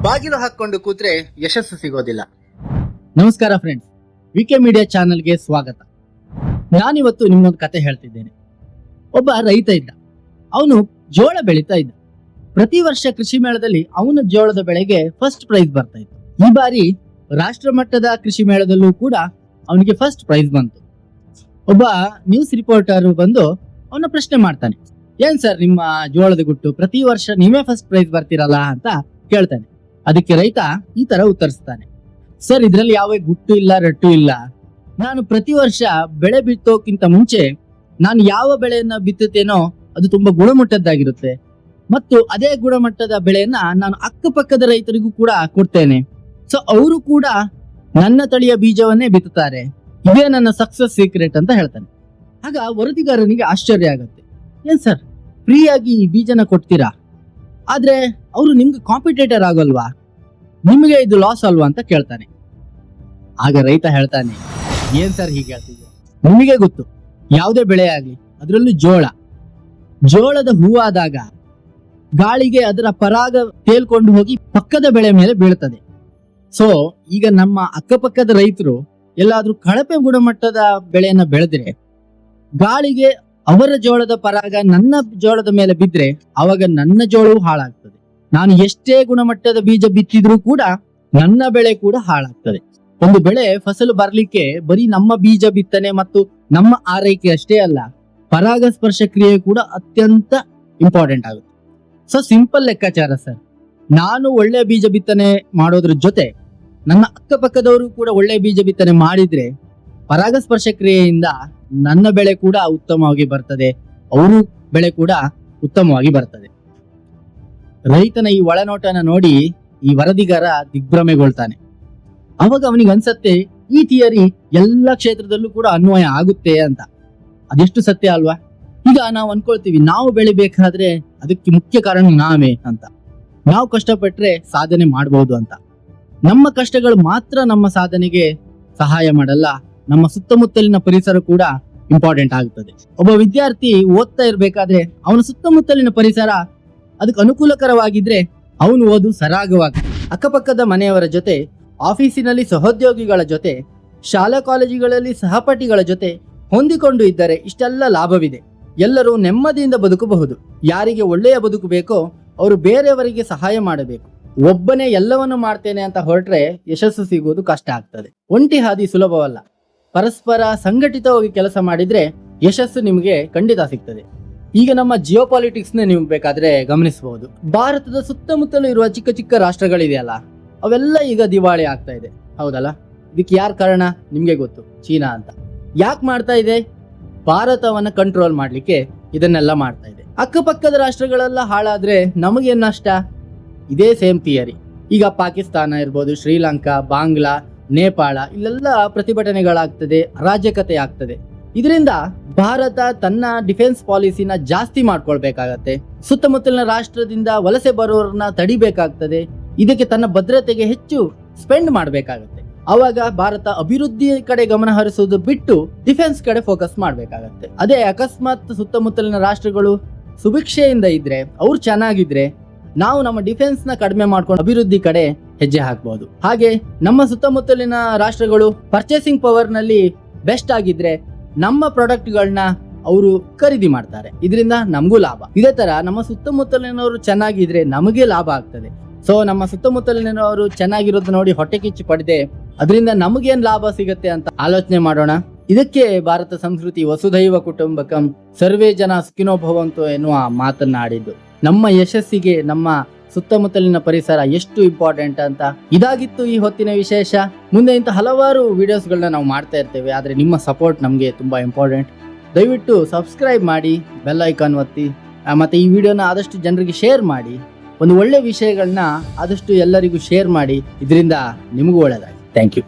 ಬಾಗಿಲು ಹಾಕೊಂಡು ಕೂತ್ರೆ ಯಶಸ್ಸು ಸಿಗೋದಿಲ್ಲ. ನಮಸ್ಕಾರ ಫ್ರೆಂಡ್ಸ್, ವಿಕೆ ಮೀಡಿಯಾ ಚಾನೆಲ್ಗೆ ಸ್ವಾಗತ. ನಾನಿವತ್ತು ನಿಮ್ಮೊಂದು ಕತೆ ಹೇಳ್ತಿದ್ದೇನೆ. ಒಬ್ಬ ರೈತ ಇದ್ದ. ಅವನು ಜೋಳ ಬೆಳೀತಾ ಇದ್ದ. ಪ್ರತಿ ವರ್ಷ ಕೃಷಿ ಮೇಳದಲ್ಲಿ ಅವನ ಜೋಳದ ಬೆಳೆಗೆ ಫಸ್ಟ್ ಪ್ರೈಸ್ ಬರ್ತಾ ಇತ್ತು. ಈ ಬಾರಿ ರಾಷ್ಟ್ರ ಮಟ್ಟದ ಕೃಷಿ ಮೇಳದಲ್ಲೂ ಕೂಡ ಅವನಿಗೆ ಫಸ್ಟ್ ಪ್ರೈಸ್ ಬಂತು. ಒಬ್ಬ ನ್ಯೂಸ್ ರಿಪೋರ್ಟರ್ ಬಂದು ಅವನ ಪ್ರಶ್ನೆ ಮಾಡ್ತಾನೆ, ಏನ್ ಸರ್ ನಿಮ್ಮ ಜೋಳದ ಗುಟ್ಟು, ಪ್ರತಿ ವರ್ಷ ನೀವೇ ಫಸ್ಟ್ ಪ್ರೈಸ್ ಬರ್ತೀರಲ್ಲ ಅಂತ ಕೇಳ್ತಾನೆ. ಅದಕ್ಕೆ ರೈತ ಈ ತರ ಉತ್ತರಿಸ್ತಾನೆ, ಸರ್ ಇದ್ರಲ್ಲಿ ಯಾವ ಗುಟ್ಟು ಇಲ್ಲ, ರಟ್ಟು ಇಲ್ಲ. ನಾನು ಪ್ರತಿ ವರ್ಷ ಬೆಳೆ ಬಿತ್ತೋಕ್ಕಿಂತ ಮುಂಚೆ ನಾನು ಯಾವ ಬೆಳೆಯನ್ನ ಬಿತ್ತುತ್ತೇನೋ ಅದು ತುಂಬಾ ಗುಣಮಟ್ಟದ್ದಾಗಿರುತ್ತೆ ಮತ್ತು ಅದೇ ಗುಣಮಟ್ಟದ ಬೆಳೆಯನ್ನ ನಾನು ಅಕ್ಕಪಕ್ಕದ ರೈತರಿಗೂ ಕೂಡ ಕೊಡ್ತೇನೆ. ಸೊ ಅವರು ಕೂಡ ನನ್ನ ತಳಿಯ ಬೀಜವನ್ನೇ ಬಿತ್ತುತ್ತಾರೆ. ಇದೇ ನನ್ನ ಸಕ್ಸಸ್ ಸೀಕ್ರೆಟ್ ಅಂತ ಹೇಳ್ತಾನೆ. ಆಗ ವರದಿಗಾರನಿಗೆ ಆಶ್ಚರ್ಯ ಆಗತ್ತೆ, ಏನ್ ಸರ್ ಫ್ರೀಯಾಗಿ ಈ ಬೀಜನ ಕೊಡ್ತೀರಾ, ಆದ್ರೆ ಅವರು ನಿಮ್ಗೆ ಕಾಂಪಿಟೇಟರ್ ಆಗಲ್ವಾ, ನಿಮಗೆ ಇದು ಲಾಸ್ ಅಲ್ವಾ ಅಂತ ಕೇಳ್ತಾನೆ. ಆಗ ರೈತ ಹೇಳ್ತಾನೆ, ಏನ್ ಸರ್ ಹೀಗೆ ಹೇಳ್ತಿದ್ದೀರಾ, ನಿಮಗೆ ಗೊತ್ತು ಯಾವುದೇ ಬೆಳೆ ಆಗ್ಲಿ, ಅದರಲ್ಲೂ ಜೋಳದ ಹೂವಾದಾಗ ಗಾಳಿಗೆ ಅದರ ಪರಾಗ ತೇಲ್ಕೊಂಡು ಹೋಗಿ ಪಕ್ಕದ ಬೆಳೆ ಮೇಲೆ ಬೀಳ್ತದೆ. ಸೊ ಈಗ ನಮ್ಮ ಅಕ್ಕಪಕ್ಕದ ರೈತರು ಎಲ್ಲಾದ್ರೂ ಕಳಪೆ ಗುಣಮಟ್ಟದ ಬೆಳೆಯನ್ನ ಬೆಳೆದ್ರೆ ಗಾಳಿಗೆ ಅವರ ಜೋಳದ ಪರಾಗ ನನ್ನ ಜೋಳದ ಮೇಲೆ ಬಿದ್ರೆ ಅವಾಗ ನನ್ನ ಜೋಳವು ಹಾಳಾಗ್ತದೆ. ನಾನು ಎಷ್ಟೇ ಗುಣಮಟ್ಟದ ಬೀಜ ಬಿತ್ತಿದ್ರೂ ಕೂಡ ನನ್ನ ಬೆಳೆ ಕೂಡ ಹಾಳಾಗ್ತದೆ. ಒಂದು ಬೆಳೆ ಫಸಲು ಬರ್ಲಿಕ್ಕೆ ಬರೀ ನಮ್ಮ ಬೀಜ ಬಿತ್ತನೆ ಮತ್ತು ನಮ್ಮ ಆರೈಕೆ ಅಷ್ಟೇ ಅಲ್ಲ, ಪರಾಗಸ್ಪರ್ಶ ಕ್ರಿಯೆ ಕೂಡ ಅತ್ಯಂತ ಇಂಪಾರ್ಟೆಂಟ್ ಆಗುತ್ತೆ. ಸೊ ಸಿಂಪಲ್ ಲೆಕ್ಕಾಚಾರ ಸರ್, ನಾನು ಒಳ್ಳೆ ಬೀಜ ಬಿತ್ತನೆ ಮಾಡೋದ್ರ ಜೊತೆ ನನ್ನ ಅಕ್ಕಪಕ್ಕದವರು ಕೂಡ ಒಳ್ಳೆ ಬೀಜ ಬಿತ್ತನೆ ಮಾಡಿದ್ರೆ ಪರಾಗಸ್ಪರ್ಶ ಕ್ರಿಯೆಯಿಂದ ನನ್ನ ಬೆಳೆ ಕೂಡ ಉತ್ತಮವಾಗಿ ಬರ್ತದೆ, ಅವರು ಬೆಳೆ ಕೂಡ ಉತ್ತಮವಾಗಿ ಬರ್ತದೆ. ರೈತನ ಈ ಒಳನೋಟನ ನೋಡಿ ಈ ವರದಿಗಾರ ದಿಗ್ಭ್ರಮೆಗೊಳ್ತಾನೆ. ಅವಾಗ ಅವನಿಗೆ ಅನ್ಸತ್ತೆ ಈ ಥಿಯರಿ ಎಲ್ಲ ಕ್ಷೇತ್ರದಲ್ಲೂ ಕೂಡ ಅನ್ವಯ ಆಗುತ್ತೆ ಅಂತ. ಅದೆಷ್ಟು ಸತ್ಯ ಅಲ್ವಾ? ಈಗ ನಾವು ಅನ್ಕೊಳ್ತೀವಿ ನಾವು ಬೆಳಿಬೇಕಾದ್ರೆ ಅದಕ್ಕೆ ಮುಖ್ಯ ಕಾರಣ ನಾವೇ ಅಂತ. ನಾವು ಕಷ್ಟಪಟ್ರೆ ಸಾಧನೆ ಮಾಡಬಹುದು ಅಂತ. ನಮ್ಮ ಕಷ್ಟಗಳು ಮಾತ್ರ ನಮ್ಮ ಸಾಧನೆಗೆ ಸಹಾಯ ಮಾಡಲ್ಲ, ನಮ್ಮ ಸುತ್ತಮುತ್ತಲಿನ ಪರಿಸರ ಕೂಡ ಇಂಪಾರ್ಟೆಂಟ್ ಆಗುತ್ತದೆ. ಒಬ್ಬ ವಿದ್ಯಾರ್ಥಿ ಓದ್ತಾ ಇರ್ಬೇಕಾದ್ರೆ ಅವನ ಸುತ್ತಮುತ್ತಲಿನ ಪರಿಸರ ಅದಕ್ಕೆ ಅನುಕೂಲಕರವಾಗಿದ್ರೆ ಅವನು ಓದು ಸರಾಗವಾಗ್ತದೆ. ಅಕ್ಕಪಕ್ಕದ ಮನೆಯವರ ಜೊತೆ, ಆಫೀಸಿನಲ್ಲಿ ಸಹೋದ್ಯೋಗಿಗಳ ಜೊತೆ, ಶಾಲಾ ಕಾಲೇಜುಗಳಲ್ಲಿ ಸಹಪಾಠಿಗಳ ಜೊತೆ ಹೊಂದಿಕೊಂಡು ಇದ್ದರೆ ಇಷ್ಟೆಲ್ಲ ಲಾಭವಿದೆ. ಎಲ್ಲರೂ ನೆಮ್ಮದಿಯಿಂದ ಬದುಕಬಹುದು. ಯಾರಿಗೆ ಒಳ್ಳೆಯ ಬದುಕು ಬೇಕೋ ಅವರು ಬೇರೆಯವರಿಗೆ ಸಹಾಯ ಮಾಡಬೇಕು. ಒಬ್ಬನೇ ಎಲ್ಲವನ್ನು ಮಾಡ್ತೇನೆ ಅಂತ ಹೊರಟ್ರೆ ಯಶಸ್ಸು ಸಿಗುವುದು ಕಷ್ಟ ಆಗ್ತದೆ. ಒಂಟಿ ಹಾದಿ ಸುಲಭವಲ್ಲ. ಪರಸ್ಪರ ಸಂಘಟಿತವಾಗಿ ಕೆಲಸ ಮಾಡಿದ್ರೆ ಯಶಸ್ಸು ನಿಮಗೆ ಖಂಡಿತ ಸಿಗ್ತದೆ. ಈಗ ನಮ್ಮ ಜಿಯೋಪಾಲಿಟಿಕ್ಸ್ ನೀವು ಬೇಕಾದ್ರೆ ಗಮನಿಸಬಹುದು. ಭಾರತದ ಸುತ್ತಮುತ್ತಲೂ ಇರುವ ಚಿಕ್ಕ ಚಿಕ್ಕ ರಾಷ್ಟ್ರಗಳಿದೆಯಲ್ಲ, ಅವೆಲ್ಲ ಈಗ ದಿವಾಳಿ ಆಗ್ತಾ ಇದೆ, ಹೌದಲ್ಲ? ಇದಕ್ಕೆ ಯಾರು ಕಾರಣ ನಿಮ್ಗೆ ಗೊತ್ತು, ಚೀನಾ ಅಂತ. ಯಾಕೆ ಮಾಡ್ತಾ ಇದೆ? ಭಾರತವನ್ನ ಕಂಟ್ರೋಲ್ ಮಾಡ್ಲಿಕ್ಕೆ ಇದನ್ನೆಲ್ಲ ಮಾಡ್ತಾ ಇದೆ. ಅಕ್ಕಪಕ್ಕದ ರಾಷ್ಟ್ರಗಳೆಲ್ಲ ಹಾಳಾದ್ರೆ ನಮಗೇನ್ ನಷ್ಟ? ಇದೇ ಸೇಮ್ ಥಿಯರಿ. ಈಗ ಪಾಕಿಸ್ತಾನ ಇರ್ಬೋದು, ಶ್ರೀಲಂಕಾ, ಬಾಂಗ್ಲಾ, ನೇಪಾಳ, ಇಲ್ಲೆಲ್ಲ ಪ್ರತಿಭಟನೆಗಳಾಗ್ತದೆ, ಅರಾಜಕತೆ ಆಗ್ತದೆ. ಇದರಿಂದ ಭಾರತ ತನ್ನ ಡಿಫೆನ್ಸ್ ಪಾಲಿಸಿನ ಜಾಸ್ತಿ ಮಾಡ್ಕೊಳ್ಬೇಕಾಗತ್ತೆ. ಸುತ್ತಮುತ್ತಲಿನ ರಾಷ್ಟ್ರದಿಂದ ವಲಸೆ ಬರೋರನ್ನ ತಡಿಬೇಕಾಗ್ತದೆ. ಇದಕ್ಕೆ ತನ್ನ ಭದ್ರತೆಗೆ ಹೆಚ್ಚು ಸ್ಪೆಂಡ್ ಮಾಡಬೇಕಾಗತ್ತೆ. ಅವಾಗ ಭಾರತ ಅಭಿವೃದ್ಧಿ ಕಡೆ ಗಮನ ಹರಿಸುವುದು ಬಿಟ್ಟು ಡಿಫೆನ್ಸ್ ಕಡೆ ಫೋಕಸ್ ಮಾಡ್ಬೇಕಾಗತ್ತೆ. ಅದೇ ಅಕಸ್ಮಾತ್ ಸುತ್ತಮುತ್ತಲಿನ ರಾಷ್ಟ್ರಗಳು ಸುಭಿಕ್ಷೆಯಿಂದ ಇದ್ರೆ, ಅವ್ರು ಚೆನ್ನಾಗಿದ್ರೆ, ನಾವು ನಮ್ಮ ಡಿಫೆನ್ಸ್ ನ ಕಡಿಮೆ ಮಾಡ್ಕೊಂಡು ಅಭಿವೃದ್ಧಿ ಕಡೆ ಹೆಜ್ಜೆ ಹಾಕಬಹುದು. ಹಾಗೆ ನಮ್ಮ ಸುತ್ತಮುತ್ತಲಿನ ರಾಷ್ಟ್ರಗಳು ಪರ್ಚೇಸಿಂಗ್ ಪವರ್ ನಲ್ಲಿ ಬೆಸ್ಟ್ ಆಗಿದ್ರೆ ನಮ್ಮ ಪ್ರಾಡಕ್ಟ್ ಗಳನ್ನ ಅವರು ಖರೀದಿ ಮಾಡ್ತಾರೆ. ಇದರಿಂದ ನಮಗೂ ಲಾಭ. ಇದೇ ತರ ನಮ್ಮ ಸುತ್ತಮುತ್ತಲಿನವರು ಚೆನ್ನಾಗಿದ್ರೆ ನಮಗೆ ಲಾಭ ಆಗ್ತದೆ. ಸೊ ನಮ್ಮ ಸುತ್ತಮುತ್ತಲಿನವರು ಚೆನ್ನಾಗಿರೋದು ನೋಡಿ ಹೊಟ್ಟೆ ಕಿಚ್ಚು ಪಡೆದೆ ಅದರಿಂದ ನಮಗೇನ್ ಲಾಭ ಸಿಗತ್ತೆ ಅಂತ ಆಲೋಚನೆ ಮಾಡೋಣ. ಇದಕ್ಕೆ ಭಾರತ ಸಂಸ್ಕೃತಿ ವಸುಧೈವ ಕುಟುಂಬಕಂ ಸರ್ವೇ ಜನ ಸುಖಿನೋ ಭವಂತು ಎನ್ನುವ ಮಾತನ್ನ ಆಡಿದ್ದು. ನಮ್ಮ ಯಶಸ್ಸಿಗೆ ನಮ್ಮ ಸುತ್ತಮುತ್ತಲಿನ ಪರಿಸರ ಎಷ್ಟು ಇಂಪಾರ್ಟೆಂಟ್ ಅಂತ. ಇದಾಗಿತ್ತು ಈ ಹೊತ್ತಿನ ವಿಶೇಷ. ಮುಂದೆ ಇಂಥ ಹಲವಾರು ವಿಡಿಯೋಸ್ಗಳನ್ನ ನಾವು ಮಾಡ್ತಾ ಇರ್ತೇವೆ, ಆದ್ರೆ ನಿಮ್ಮ ಸಪೋರ್ಟ್ ನಮಗೆ ತುಂಬಾ ಇಂಪಾರ್ಟೆಂಟ್. ದಯವಿಟ್ಟು ಸಬ್ಸ್ಕ್ರೈಬ್ ಮಾಡಿ, ಬೆಲ್ ಐಕಾನ್ ಒತ್ತಿ, ಮತ್ತೆ ಈ ವಿಡಿಯೋನ ಆದಷ್ಟು ಜನರಿಗೆ ಶೇರ್ ಮಾಡಿ. ಒಂದು ಒಳ್ಳೆ ವಿಷಯಗಳನ್ನ ಆದಷ್ಟು ಎಲ್ಲರಿಗೂ ಶೇರ್ ಮಾಡಿ. ಇದರಿಂದ ನಿಮಗೂ ಒಳ್ಳೆಯದಾಗಿ. Thank you.